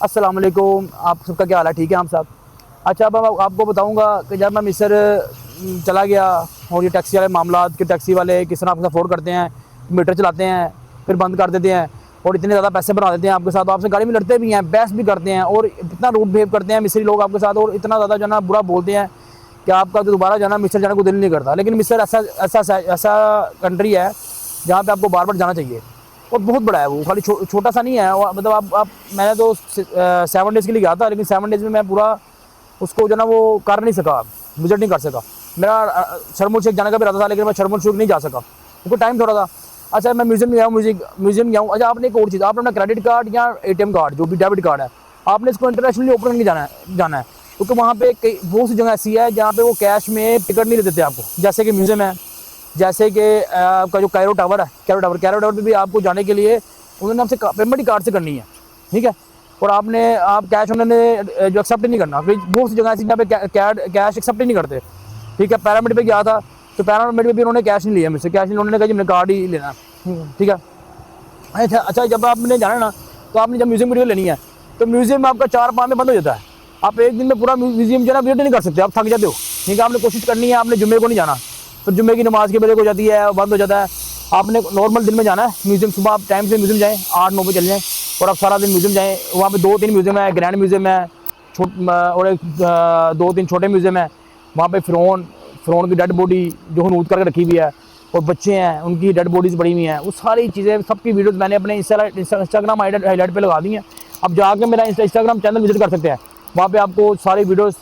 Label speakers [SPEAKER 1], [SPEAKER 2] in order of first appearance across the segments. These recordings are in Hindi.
[SPEAKER 1] अस्सलाम वालेकुम। आप सबका क्या हाल है? ठीक है हम सब। अच्छा, अब आपको बताऊंगा कि जब मैं मिस्र चला गया और ये टैक्सी वाले मामला कि टैक्सी वाले किस तरह आपके साथ फ्रॉड करते हैं, मीटर चलाते हैं फिर बंद कर देते हैं और इतने ज़्यादा पैसे बना देते हैं आपके साथ, आपसे गाड़ी में लड़ते भी हैं, बहस भी करते हैं और इतना रूड बिहेव करते हैं मिस्री लोग आपके साथ और इतना ज़्यादा जो है ना बुरा बोलते हैं कि आपका तो दोबारा जाना मिस्र जाने को दिल नहीं करता। लेकिन मिस्र ऐसा ऐसा ऐसा कंट्री है जहाँ पे आपको बार बार जाना चाहिए और बहुत बड़ा है वो, खाली छोटा सा नहीं है। मतलब आप मैंने तो 7 डेज़ के लिए गया था, लेकिन 7 डेज़ में मैं पूरा उसको जो ना वो कर नहीं सका, विजिट नहीं कर सका। मेरा शर्म शेख जाने का भी इरादा था, लेकिन मैं शर्म शेख नहीं जा सका क्योंकि टाइम थोड़ा था। अच्छा, मैं म्यूजियम गया, म्यूजियम गया हूँ। अच्छा, आपने एक और चीज़, आपने अपना क्रेडिट कार्ड या ATM कार्ड जो भी डेबिट कार्ड है, आपने इसको इंटरनेशनली ओपन करके जाना है क्योंकि वहाँ पे कई बहुत सी जगह ऐसी है जहाँ पे वो कैश में टिकट नहीं देते आपको, जैसे कि म्यूजियम है, जैसे कि आपका जो कायरो टावर है, कायरो टावर पे भी आपको जाने के लिए उन्होंने आपसे पेमेंट कार्ड से करनी है, ठीक है। और आप कैश उन्होंने जो एक्सेप्ट नहीं करना, बहुत सी जगह ऐसी जहाँ पे कैश एक्सेप्ट ही नहीं करते, ठीक है। पैरामिड पे गया था तो पैरामिड में भी उन्होंने कैश नहीं लिया मुझसे, कैश नहीं, उन्होंने कहा जी मैंने कार्ड ही लेना, ठीक है। अच्छा, जब आपने जाना ना तो आपने जब म्यूजियम वीडियो लेनी है तो म्यूजियम में आपका 4-5 में बंद हो जाता है। आप एक दिन में पूरा म्यूजियम जो है ना विजिट नहीं कर सकते, आप थक जाते हो, ठीक है। आपने कोशिश करनी है, आपने जुम्मे को नहीं जाना, तो जुम्मे की नमाज के बजे हो जाती है, बंद हो जाता है। आपने नॉर्मल दिन में जाना है म्यूजियम, सुबह आप टाइम से म्यूजियम जाएँ, 8-9 बजे चले जाएँ और आप सारा दिन म्यूजियम जाएँ। वहाँ पे 2-3 म्यूजियम है, ग्रैंड म्यूजियम है और एक 2-3 छोटे म्यूजियम है। वहाँ पे फ़िरौन की डेड बॉडी जो हनूत करके रखी हुई है और बच्चे हैं उनकी डेड बॉडीज़ पड़ी हुई हैं, वो सारी चीज़ें सबकी वीडियोज़ मैंने अपने इंस्टाग्राम हाईलाइट पे लगा दी हैं। अब जाके मेरा इंस्टाग्राम चैनल विजिट कर सकते हैं, वहाँ पे आपको सारी वीडियोज़,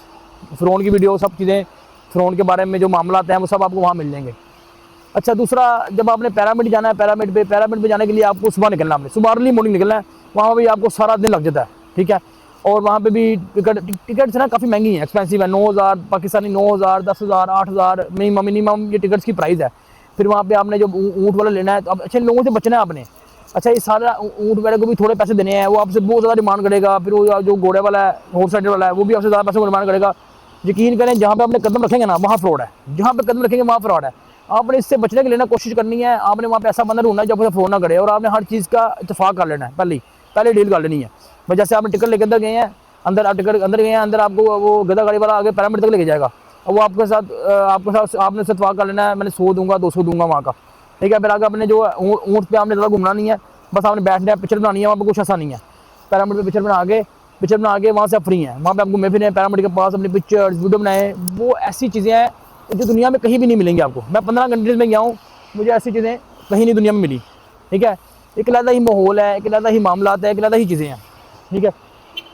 [SPEAKER 1] फ़िरौन की वीडियो, सब चीज़ें फ़िरौन के बारे में जो मामला हैं वो सब आपको वहाँ मिल जाएंगे। अच्छा, दूसरा, जब आपने पिरामिड जाना है, पिरामिड पे जाने के लिए आपको सुबह निकलना है, आपने सुबह अर्ली मॉर्निंग निकलना है। वहाँ भी आपको सारा दिन लग जाता है, ठीक है। और वहाँ पे भी टिकट्स ना काफ़ी महंगी हैं, एक्सपेंसिव है। 9,000 पाकिस्तानी, 9,000, 10,000, 8,000 मिनिमम ये टिकट्स की प्राइस है। फिर वहाँ पे आपने जो ऊँट वाला लेना है तो अब अच्छे लोगों से बचना है आपने। अच्छा, ये सारा ऊँट वाले को भी थोड़े पैसे देने हैं, वो आपसे बहुत ज़्यादा डिमांड करेगा। फिर वो जो घोड़े वाला है, हॉर्स राइडर वाला है, वो भी आपसे ज़्यादा पैसे को डिमांड करेगा। यकीन करें, जहाँ पे आपने कदम रखेंगे ना वहाँ फ्रॉड है, जहाँ पे कदम रखेंगे वहाँ फ्रॉड है। आपने इससे बचने के लिए ना कोशिश करनी है, आपने वहाँ पे ऐसा बंदा ढूंढना है जो आपसे फ्रॉड ना करे और आपने हर चीज़ का इत्तेफाक कर लेना है, पहले डील कर लेनी है। भाई जैसे आपने टिकट लेकर अंदर गए हैं, आप टिकट अंदर गए हैं, अंदर आपको वो गधा गाड़ी वाला आगे पिरामिड तक लेके जाएगा और वो आपके साथ आपने उससे इत्तेफाक कर लेना है, मैंने 100 दूंगा, 200 दूंगा वहाँ का, ठीक है। फिर आगे आपने जो ऊँट पे आपने ज़्यादा घूमना नहीं है, बस आपने बैठना है, पिक्चर बनानी है। वहाँ पर कुछ ऐसा नहीं है, पिरामिड पे पिक्चर बना के वहाँ से आप फ्री हैं। वहाँ पे आप घूमे फिरें पिरामिड के पास, अपनी पिक्चर्स वीडियो बनाएं। वो ऐसी चीज़ें हैं जो दुनिया में कहीं भी नहीं मिलेंगी आपको। मैं 15 कंट्रीज़ में गया हूँ, मुझे ऐसी चीज़ें कहीं नहीं दुनिया में मिली, ठीक है। एक अलग ही माहौल है, एक अलग ही मामला है, एक अलग ही चीज़ें हैं, ठीक है।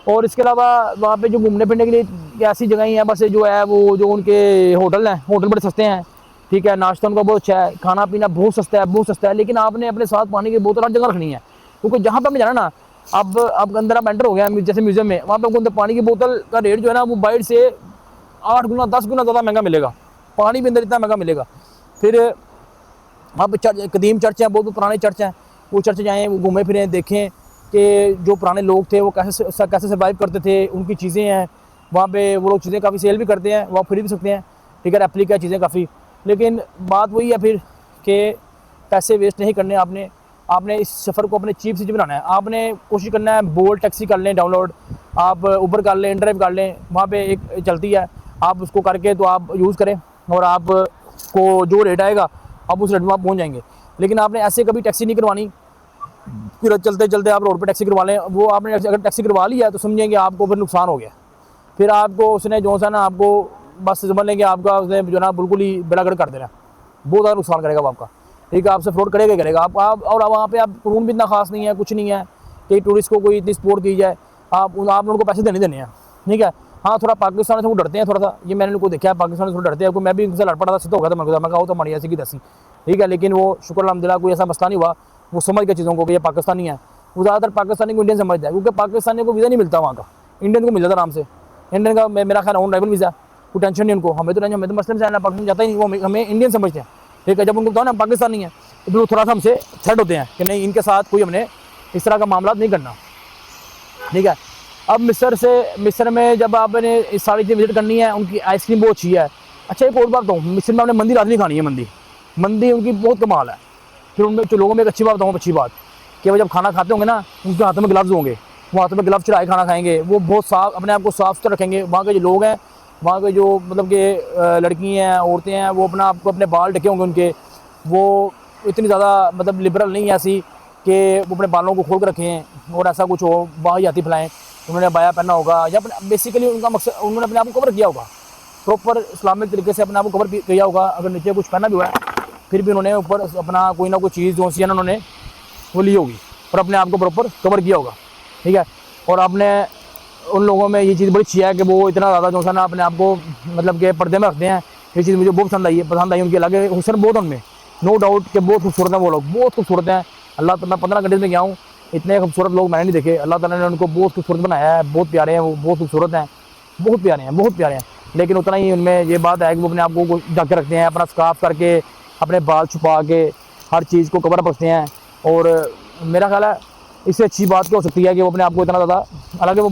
[SPEAKER 1] और इसके अलावा वहाँ पे जो घूमने फिरने के लिए ऐसी जगह ही हैं, बस जो है वो जो उनके होटल हैं, होटल बड़े सस्ते हैं, ठीक है। नाश्ता उनका बहुत अच्छा है, खाना पीना बहुत सस्ता है। लेकिन आपने अपने साथ पानी की बोतल हर जगह रखनी है क्योंकि जहाँ पर हमें जाना ना, अब अंदर आप एंटर हो गया जैसे म्यूजियम में, वहाँ पे आपको अंदर पानी की बोतल का रेट जो है ना वो बाहर से 8 गुना 10 गुना ज़्यादा महंगा मिलेगा, पानी भी अंदर इतना महंगा मिलेगा। फिर वहाँ पर कदीम चर्च हैं, बहुत पुराने चर्च हैं, वो चर्च जाएँ, वो घूमें फिरें, देखें कि जो पुराने लोग थे वो कैसे सर्वाइव करते थे, उनकी चीज़ें हैं वहाँ पे। वो लोग चीज़ें काफ़ी सेल भी करते हैं, वो आप खरीद भी सकते हैं, ठीक है। रेप्लिका चीज़ें काफ़ी, लेकिन बात वही है फिर कि पैसे वेस्ट नहीं करने आपने इस सफ़र को अपने चीप से बनाना है। आपने कोशिश करना है बोल्ट टैक्सी कर लें डाउनलोड, आप उबर कर लें, इनड्राइव कर लें, वहाँ पे एक चलती है, आप उसको करके तो आप यूज़ करें और आपको जो रेट आएगा आप उस रेट में आप पहुँच जाएंगे। लेकिन आपने ऐसे कभी टैक्सी नहीं करवानी, फिर चलते चलते आप रोड पे टैक्सी करवा लें। वो आपने अगर टैक्सी करवा लिया तो समझेंगे आपको फिर नुकसान हो गया। फिर आपको उसने जो सा ना आपको बस समझ लेंगे आपका उसने जो ना बिल्कुल ही बेड़ागर्क कर देना, बहुत ज़्यादा नुकसान करेगा वो आपका, ठीक है। आपसे फ्रॉड करेगा आप और वहाँ पे आप कानून भी इतना खास नहीं है, कुछ नहीं है कि टूरिस्ट को कोई इतनी सपोर्ट की जाए। आप उनको पैसे देने हैं, ठीक है। हाँ, थोड़ा पाकिस्तान से वो डरते हैं थोड़ा सा, ये मैंने उनको देखा है, पाकिस्तान से थोड़ा डरते हैं। मैं भी उनसे लड़ पड़ा था, सिद्ध हो गया था, मैं कहा तो हमारी ऐसी की दसी, ठीक है। लेकिन वो शुक्र अल्हम्दुलिल्लाह कोई ऐसा मसला नहीं हुआ, वो समझ के चीज़ों को कि ये पाकिस्तानी है। वो ज़्यादातर पाकिस्तानी को इंडियन समझता है क्योंकि पाकिस्तानी को वीज़ा नहीं मिलता वहाँ का, इंडियन को मिल जाता आराम से। इंडियन का मेरा ख्याल ऑन अराइवल वीज़ा, कोई टेंशन नहीं उनको। हमें तो मसलन से आना, पाकिस्तान जाता ही नहीं, वो हमें इंडियन समझते हैं, ठीक है। जब उनको बताओ ना पाकिस्तानी है तो फिर वो थोड़ा सा हमसे थ्रेट होते हैं कि नहीं, इनके साथ कोई हमने इस तरह का मामला नहीं करना, ठीक है। अब मिस्र में जब आपने इस सारी चीज़ विजिट करनी है, उनकी आइसक्रीम बहुत अच्छी है। अच्छा, एक और बात बताऊँ, मिस्र में आपने मंदी रात नहीं खानी है, मंदी उनकी बहुत कमाल है। फिर उनमें जो लोगों में एक अच्छी बात बताऊँ, अच्छी बात कि वो जब खाना खाते होंगे ना, उनके हाथों में ग्लव्स होंगे, वहाँ तो ग्लव चढ़ाए खाना खाएंगे, वो बहुत साफ अपने आप को साफ सुथरा रखेंगे। वहाँ के जो लोग हैं, वहाँ के जो मतलब कि लड़की हैं, औरतें हैं, वो अपना आपको अपने बाल ढके होंगे उनके, वो इतनी ज़्यादा मतलब लिबरल नहीं है ऐसी कि वो अपने बालों को खोल कर रखें और ऐसा कुछ हो बाहर फैलाएँ। उन्होंने बाया पहना होगा या बेसिकली उनका मकसद, उन्होंने अपने आप को कवर किया होगा, प्रॉपर इस्लामिक तरीके से अपने आप को कवर किया होगा। अगर नीचे कुछ पहना भी हुआ है फिर भी उन्होंने ऊपर अपना कोई ना कोई चीज़ जो सी है ना उन्होंने वो ली होगी और अपने आप को प्रॉपर कवर किया होगा, ठीक है। और आपने उन लोगों में ये चीज़ बड़ी अच्छी है कि वो इतना ज़्यादा जो है ना अपने आप को मतलब कि पर्दे में रखते हैं। ये चीज़ मुझे बहुत पसंद आई उनकी अलग हुस्न बहुत उनमें, नो डाउट कि बहुत खूबसूरत हैं वो लोग, बहुत खूबसूरत हैं। अल्लाह तो मैं 15 घंटे में गया हूँ, इतने खूबसूरत लोग मैंने नहीं देखे। अल्लाह ताला ने उनको बहुत खूबसूरत बनाया है, बहुत प्यारे हैं वो, बहुत खूबसूरत हैं, बहुत प्यारे हैं, बहुत प्यारे हैं। लेकिन उतना ही उनमें ये बात है कि वो अपने आप को ढक के रखते हैं, अपना स्कार्फ करके, अपने बाल छुपा के, हर चीज़ को कवर अप रखते हैं। और मेरा ख्याल है इससे अच्छी बात क्या हो सकती है कि वो अपने आप को इतना ज़्यादा, हालांकि वो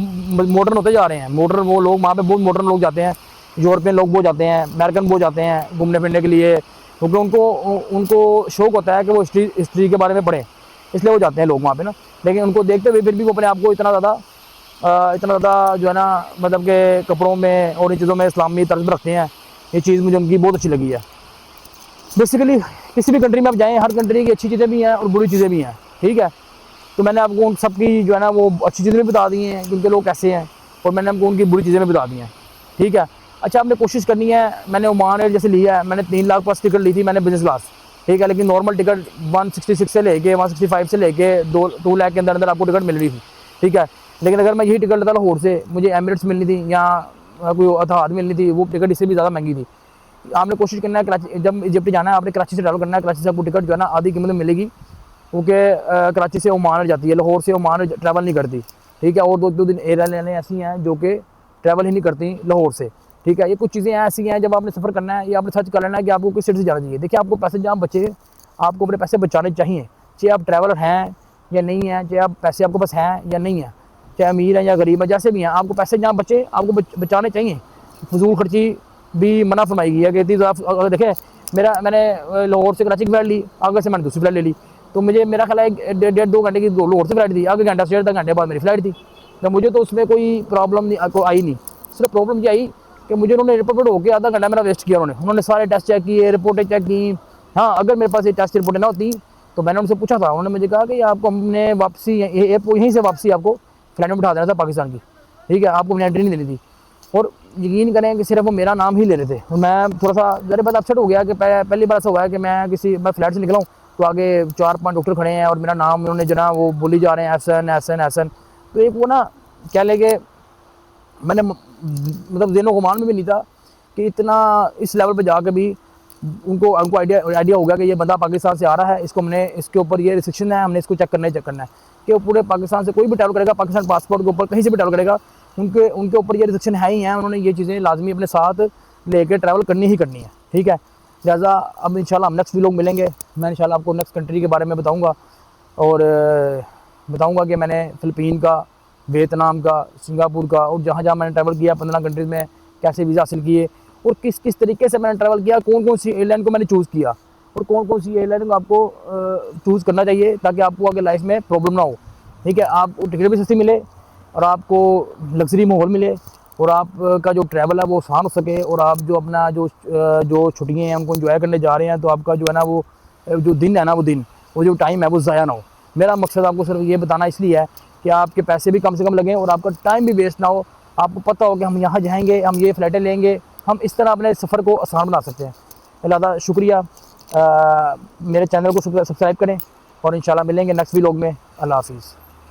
[SPEAKER 1] मॉडर्न होते जा रहे हैं, मॉडर्न वो लोग वहाँ पे बहुत मॉडर्न लोग जाते हैं, यूरोपियन लोग बहुत जाते हैं, अमेरिकन बहुत जाते हैं घूमने फिरने के लिए, क्योंकि उनको शौक़ होता है कि वो हिस्ट्री के बारे में पढ़ें, इसलिए वो जाते हैं लोग वहाँ पे ना। लेकिन उनको देखते हुए फिर भी वो अपने आप को इतना ज़्यादा जो है ना मतलब के कपड़ों में और इन चीज़ों में इस्लामी तर्ज रखते हैं। ये चीज़ मुझे उनकी बहुत अच्छी लगी है। बेसिकली किसी भी कंट्री में आप जाएँ, हर कंट्री की अच्छी चीज़ें भी हैं और बुरी चीज़ें भी हैं, ठीक है। तो मैंने आपको उन सब की जो है ना वो अच्छी चीज़ें भी बता दी हैं कि उनके लोग कैसे हैं, और मैंने आपको उनकी बुरी चीज़ें भी बता दी हैं, ठीक है। अच्छा, आपने कोशिश करनी है, मैंने ओमान एयर जैसे लिया है, मैंने 3 लाख प्लस टिकट ली थी मैंने बिज़नेस क्लास, ठीक है। लेकिन नॉर्मल टिकट 166 से लेके 165 से लेके 2 लाख के अंदर अंदर आपको टिकट मिल रही थी, ठीक है। लेकिन अगर मैं यही टिकट लेता लाहौर से, मुझे एमिरेट्स मिलनी थी या कोई अतहाद मिलनी थी, वो टिकट इससे भी ज़्यादा महंगी थी। आपने कोशिश करना है कराची, जब इजिप्ट जाना है आपने कराची से ट्रैवल करना है, कराची से आपको टिकट जो है ना आधी कीमत में मिलेगी, क्योंकि कराची से ओमान जाती है, लाहौर से ओमान ट्रैवल नहीं करती, ठीक है। और 2 दिन एयरलाइनें ऐसी हैं जो कि ट्रैवल ही नहीं करती लाहौर से, ठीक है। ये कुछ चीज़ें ऐसी हैं जब आपने सफ़र करना है, ये आपने सर्च कर लेना है कि आपको किस सिटी से जाना चाहिए। देखिए, आपको पैसे जहाँ बचे, आपको अपने पैसे बचाने चाहिए, चाहे आप ट्रैवलर हैं या नहीं हैं, चाहे आप पैसे आपके पास हैं या नहीं है, चाहे अमीर हैं या गरीब है, जैसे भी हैं, आपको पैसे जहाँ बचे आपको बचाने चाहिए। फजूल खर्ची भी मना फरमाई गई है कि अगर देखें मैंने लाहौर से कराची की फ्लाइट ली, आगे से मैंने दूसरी फ्लाइट ले ली, तो मुझे मेरा ख्याल है 1.5-2 घंटे की लाहौर से फ्लाइट थी, आगे घंटा से 1.5 घंटे बाद मेरी फ्लाइट थी। तो मुझे तो उसमें कोई प्रॉब्लम नहीं आई नहीं। सिर्फ प्रॉब्लम ये आई कि मुझे उन्होंने एयरपोर्ट पर होकर आधा घंटा मेरा वेस्ट किया। उन्होंने सारे टेस्ट चेक किए, रिपोर्टें चेक की। हाँ, अगर मेरे पास ये टेस्ट रिपोर्टें ना होती तो मैंने उनसे पूछा था, उन्होंने मुझे कहा कि आपको हमने वापसी यहीं से वापसी आपको फ्लाइट में बिठा देना था पाकिस्तान की, ठीक है, आपको अपनी एंट्री नहीं देनी थी। और यकीन करें कि सिर्फ वो मेरा नाम ही ले रहे थे। और मैं थोड़ा सा मेरे बाद अपसेट हो गया कि पहली बार ऐसा हुआ है कि मैं फ्लाइट से निकला हूँ तो आगे 4-5 डॉक्टर खड़े हैं और मेरा नाम उन्होंने जना वो बोली जा रहे हैं एहसन। तो एक वो ना क्या लेके मैंने मतलब ज़हन गुमान में भी नहीं था कि इतना इस लेवल पे जाकर भी उनको आइडिया हो गया कि ये बंदा पाकिस्तान से आ रहा है, इसको हमने इसके ऊपर ये रिस्ट्रिक्शन है, हमने इसको चेक करना है कि वो पूरे पाकिस्तान से कोई भी ट्रैवल करेगा, पाकिस्तान पासपोर्ट के ऊपर कहीं से भी ट्रैवल करेगा, उनके ऊपर ये रिस्ट्रिक्शन है ही है। उन्होंने ये चीज़ें लाजमी अपने साथ लेकर ट्रैवल करनी ही करनी है, ठीक है। लिहाजा अब इंशाल्लाह हम नेक्स्ट भी लोग मिलेंगे, मैं इंशाल्लाह आपको नेक्स्ट कंट्री के बारे में बताऊँगा और बताऊँगा कि मैंने फ़िलिपीन का, वियतनाम का, सिंगापुर का और जहाँ मैंने ट्रैवल किया 15 कंट्रीज़ में कैसे वीज़ा हासिल किए और किस किस तरीके से मैंने ट्रैवल किया, कौन सी एयरलाइन को मैंने चूज़ किया और कौन सी एयरलाइन को आपको चूज़ करना चाहिए ताकि आपको आगे लाइफ में प्रॉब्लम ना हो, ठीक है। आपको टिकट भी सस्ती मिले और आपको लग्जरी माहौल मिले और आपका जो ट्रैवल है वो आसान हो सके और आप जो अपना जो छुट्टियाँ हैं उनको एंजॉय करने जा रहे हैं तो आपका जो है ना वो जो दिन है ना वो जो टाइम है वो ज़ाया ना हो। मेरा मकसद आपको सिर्फ ये बताना इसलिए है कि आपके पैसे भी कम से कम लगें और आपका टाइम भी वेस्ट ना हो। आपको पता हो कि हम यहाँ जाएंगे, हम ये फ़्लाइटें लेंगे, हम इस तरह अपने सफ़र को आसान बना सकते हैं। लिहाजा शुक्रिया, मेरे चैनल को सब्सक्राइब करें और इंशाल्लाह मिलेंगे नेक्स्ट व्लॉग में। अल्लाह हाफ़िज़।